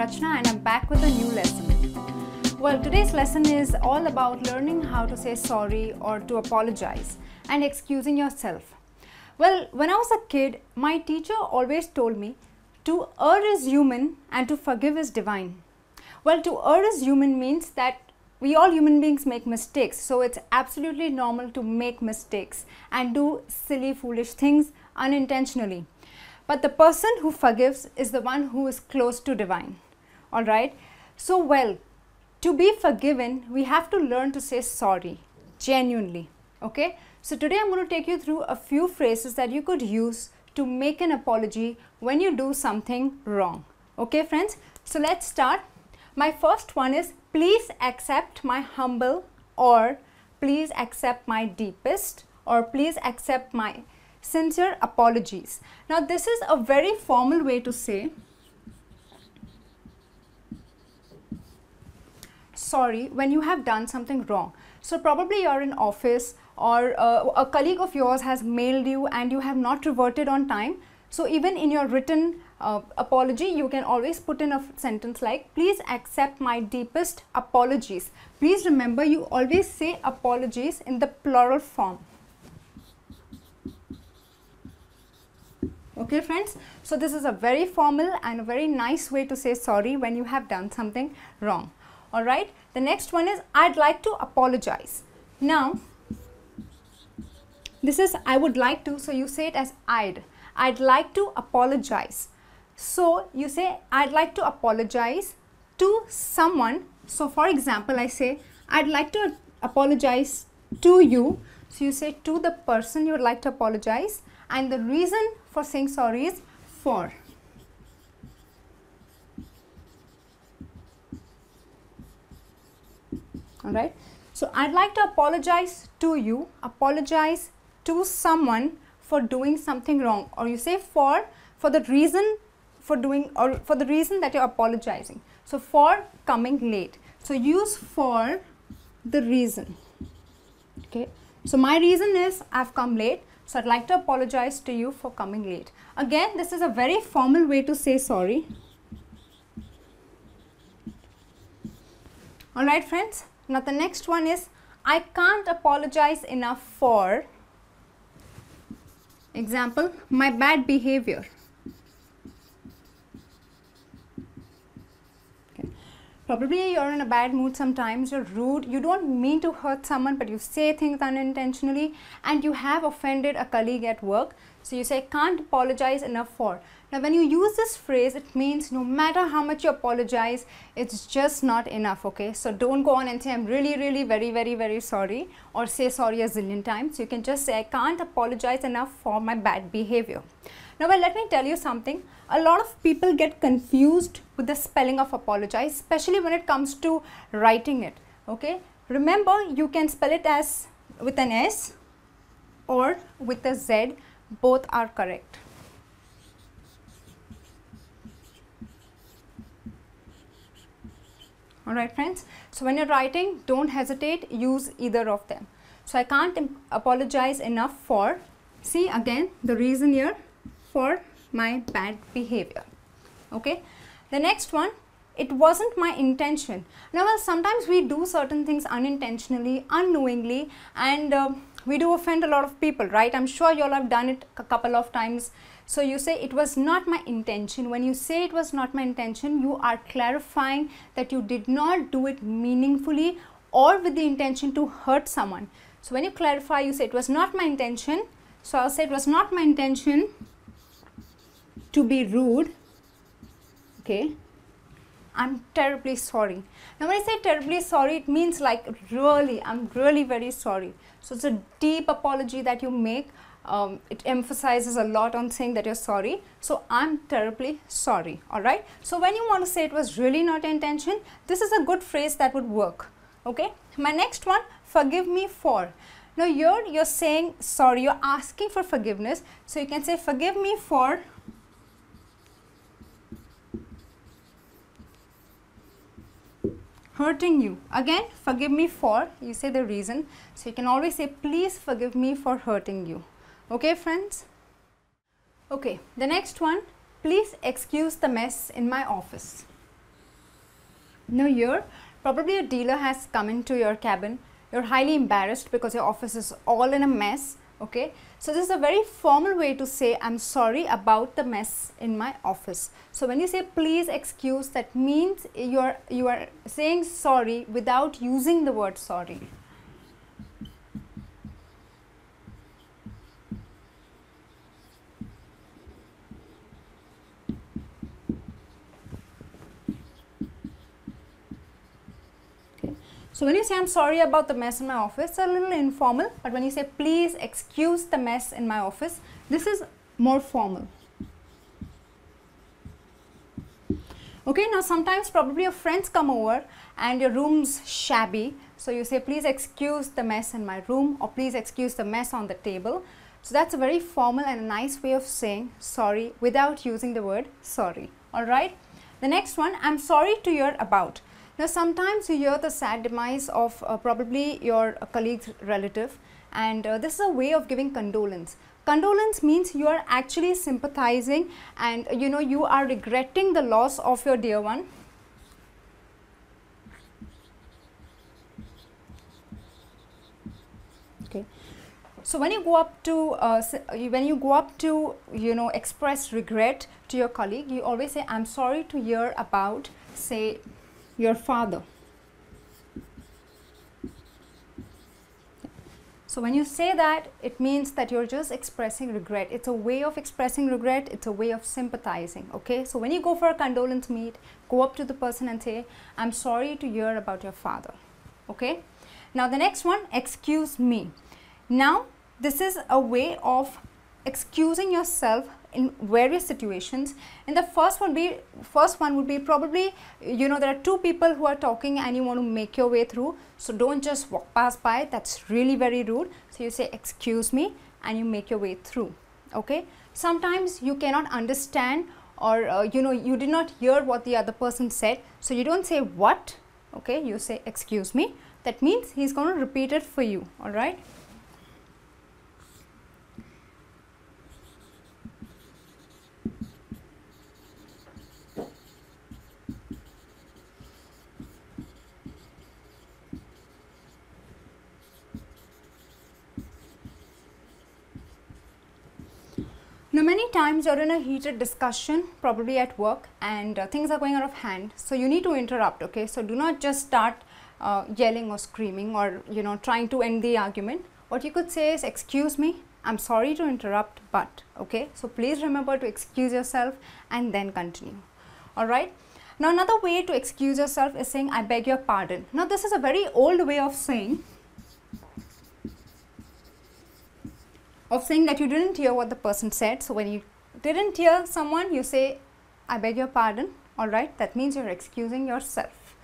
Rachna and I'm back with a new lesson. Well, today's lesson is all about learning how to say sorry or to apologize and excusing yourself. Well, when I was a kid, my teacher always told me to err is human and to forgive is divine. Well, to err is human means that we all human beings make mistakes, so it's absolutely normal to make mistakes and do silly, foolish things unintentionally. But the person who forgives is the one who is close to divine. Alright? So, well, to be forgiven, we have to learn to say sorry, genuinely. Okay? So, today I'm going to take you through a few phrases that you could use to make an apology when you do something wrong. Okay, friends? So, let's start. My first one is, please accept my humble, or please accept my deepest, or please accept my sincere apologies. Now, this is a very formal way to say sorry when you have done something wrong. So, probably you're in office or a colleague of yours has mailed you and you have not reverted on time. So, even in your written apology, you can always put in a sentence like, please accept my deepest apologies. Please remember, you always say apologies in the plural form. Okay, friends? So, this is a very formal and a very nice way to say sorry when you have done something wrong. Alright, the next one is, I'd like to apologize. Now, this is I would like to, so you say it as I'd like to apologize. So, you say I'd like to apologize to someone. So, for example, I say I'd like to apologize to you. So, you say to the person you would like to apologize, and the reason for saying sorry is for. Alright. So, I'd like to apologize to you, apologize to someone for doing something wrong, or you say for the reason for doing, or for the reason that you're apologizing. So, for coming late. So, use for the reason. Okay. So, my reason is I've come late. So, I'd like to apologize to you for coming late. Again, this is a very formal way to say sorry. Alright, friends. Now, the next one is, I can't apologize enough for, example, my bad behavior. Okay. Probably you're in a bad mood sometimes, you're rude, you don't mean to hurt someone, but you say things unintentionally and you have offended a colleague at work. So, you say, can't apologize enough for. Now, when you use this phrase, it means no matter how much you apologize, it's just not enough, okay? So, don't go on and say, I'm really, really very sorry, or say sorry a zillion times. You can just say, I can't apologize enough for my bad behavior. Now, well, let me tell you something. A lot of people get confused with the spelling of apologize, especially when it comes to writing it, okay? Remember, you can spell it as with an S or with a Z. Both are correct. Alright, friends. So, when you're writing, don't hesitate, use either of them. So, I can't apologize enough for, see again the reason here, for my bad behavior. Okay. The next one, it wasn't my intention. Now, well, sometimes we do certain things unintentionally, unknowingly, and we do offend a lot of people, right? I'm sure you all have done it a couple of times. So, you say it was not my intention. When you say it was not my intention, you are clarifying that you did not do it meaningfully or with the intention to hurt someone. So, when you clarify, you say it was not my intention. So, I'll say it was not my intention to be rude. Okay. I'm terribly sorry. Now, when I say terribly sorry, it means like really, I'm really very sorry. So, it's a deep apology that you make. It emphasizes a lot on saying that you're sorry. So, I'm terribly sorry. Alright. So, when you want to say it was really not your intention, this is a good phrase that would work. Okay. My next one, forgive me for. Now, here you're saying sorry, you're asking for forgiveness. So, you can say forgive me for hurting you. Again, forgive me for, you say the reason. So, you can always say, please forgive me for hurting you. Okay, friends? Okay, the next one, please excuse the mess in my office. Now here, probably a dealer has come into your cabin. You're highly embarrassed because your office is all in a mess. Okay, so this is a very formal way to say I'm sorry about the mess in my office. So when you say please excuse, that means you are saying sorry without using the word sorry. So when you say I'm sorry about the mess in my office, it's a little informal, but when you say please excuse the mess in my office, this is more formal. Okay, now sometimes probably your friends come over and your room's shabby, so you say please excuse the mess in my room, or please excuse the mess on the table. So that's a very formal and a nice way of saying sorry without using the word sorry. Alright, the next one, I'm sorry to hear about. Now sometimes you hear the sad demise of probably your colleague's relative, and this is a way of giving condolence. Condolence means you are actually sympathizing and you are regretting the loss of your dear one. Okay. So when you go up to express regret to your colleague, you always say I'm sorry to hear about, say, your father. So when you say that, it means that you're just expressing regret. It's a way of expressing regret. It's a way of sympathizing. Okay, so when you go for a condolence meet, go up to the person and say I'm sorry to hear about your father. Okay, now the next one, excuse me. Now this is a way of excusing yourself in various situations. And the first one would be probably, there are two people who are talking and you want to make your way through. So don't just walk past by. That's really very rude. So you say excuse me and you make your way through. Okay. Sometimes you cannot understand, or you did not hear what the other person said. So you don't say what. Okay. You say excuse me. That means he's going to repeat it for you. All right. Now many times you're in a heated discussion, probably at work, and things are going out of hand, so you need to interrupt. Okay, so do not just start yelling or screaming or trying to end the argument. What you could say is excuse me, I'm sorry to interrupt, but okay, so please remember to excuse yourself and then continue. Alright, now another way to excuse yourself is saying I beg your pardon. Now this is a very old way of saying that you didn't hear what the person said. So when you didn't hear someone, you say I beg your pardon. All right, that means you're excusing yourself.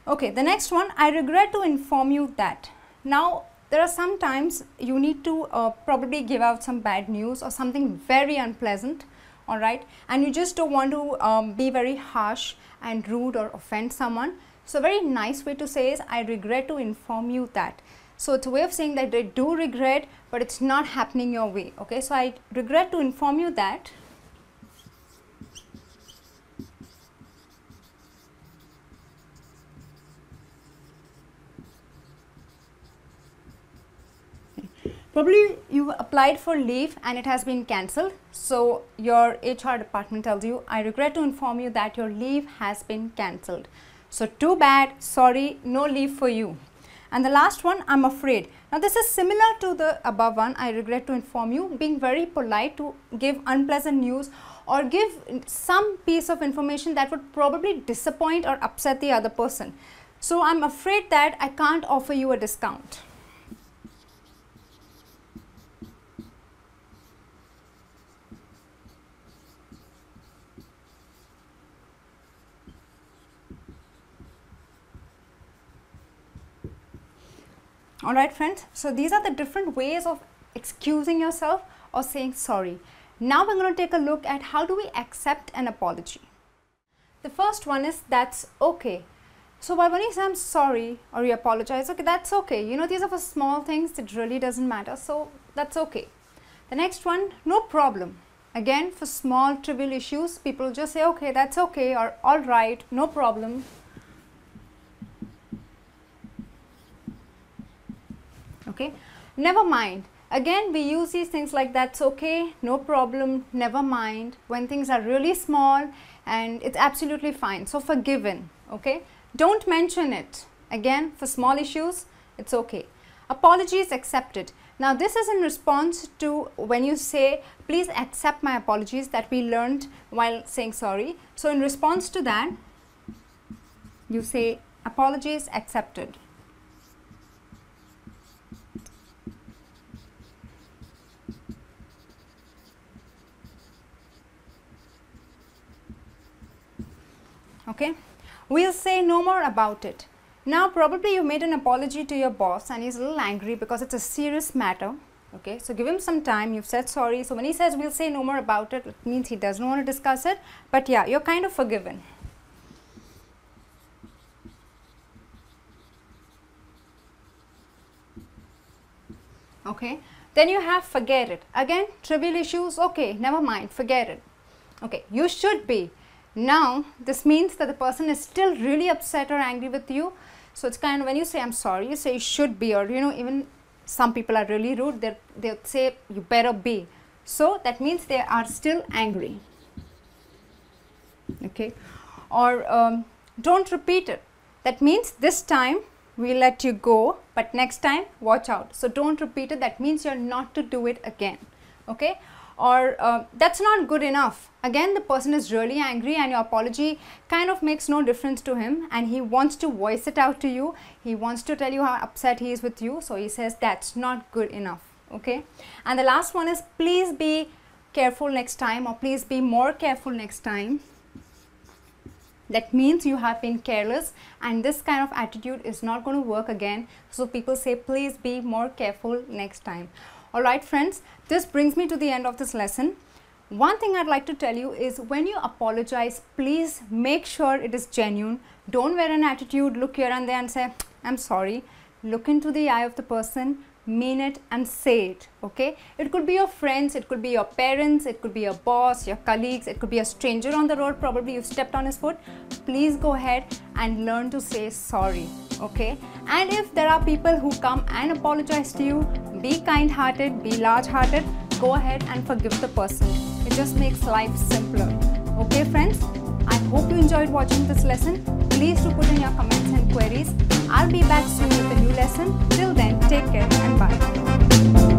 Okay, the next one, I regret to inform you that. Now there are some times you need to probably give out some bad news or something very unpleasant. All right, and you just don't want to be very harsh and rude or offend someone. So a very nice way to say is I regret to inform you that. So it's a way of saying that they do regret, but it's not happening your way. Okay, so I regret to inform you that. Probably you applied for leave and it has been cancelled. So your HR department tells you, I regret to inform you that your leave has been cancelled. So too bad, sorry, no leave for you. And the last one, I'm afraid. Now this is similar to the above one, I regret to inform you, being very polite to give unpleasant news or give some piece of information that would probably disappoint or upset the other person. So I'm afraid that I can't offer you a discount. Alright friends, so these are the different ways of excusing yourself or saying sorry. Now we're going to take a look at how do we accept an apology. The first one is that's okay. So when you say I'm sorry or you apologize, okay, that's okay. These are for small things, it really doesn't matter, so that's okay. The next one, no problem. Again, for small trivial issues, people just say okay, that's okay, or alright, no problem. Okay, never mind. Again, we use these things like that's okay, no problem, never mind, when things are really small and it's absolutely fine. So forgiven, okay. Don't mention it. Again, for small issues, it's okay. Apologies accepted. Now this is in response to when you say, please accept my apologies, that we learned while saying sorry. So in response to that, you say apologies accepted. Okay, we'll say no more about it. Now probably you made an apology to your boss and he's a little angry because it's a serious matter. Okay, so give him some time. You've said sorry. So when he says we'll say no more about it, it means he doesn't want to discuss it. But yeah, you're kind of forgiven. Okay, then you have forget it. Again, trivial issues, okay, never mind, forget it. Okay, you should be. Now this means that the person is still really upset or angry with you. So it's kind of, when you say I'm sorry, you say you should be, or you know, even some people are really rude, they'll say you better be. So that means they are still angry. Okay, or don't repeat it. That means this time we let you go, but next time watch out. So don't repeat it. That means you're not to do it again. Okay, or that's not good enough. Again, the person is really angry and your apology kind of makes no difference to him and he wants to voice it out to you. He wants to tell you how upset he is with you. So he says that's not good enough. Okay, and the last one is please be careful next time, or please be more careful next time. That means you have been careless and this kind of attitude is not going to work again. So people say please be more careful next time. Alright friends, this brings me to the end of this lesson. One thing I'd like to tell you is when you apologize, please make sure it is genuine. Don't wear an attitude, look here and there and say I'm sorry. Look into the eye of the person, mean it and say it. Okay, it could be your friends, it could be your parents, it could be your boss, your colleagues, it could be a stranger on the road, probably you stepped on his foot. Please go ahead and learn to say sorry. Okay, and if there are people who come and apologize to you, be kind hearted, be large hearted, go ahead and forgive the person. It just makes life simpler. Okay friends, I hope you enjoyed watching this lesson. Please do put in your comments and queries. I'll be back soon with a new lesson. Till then, take care and bye.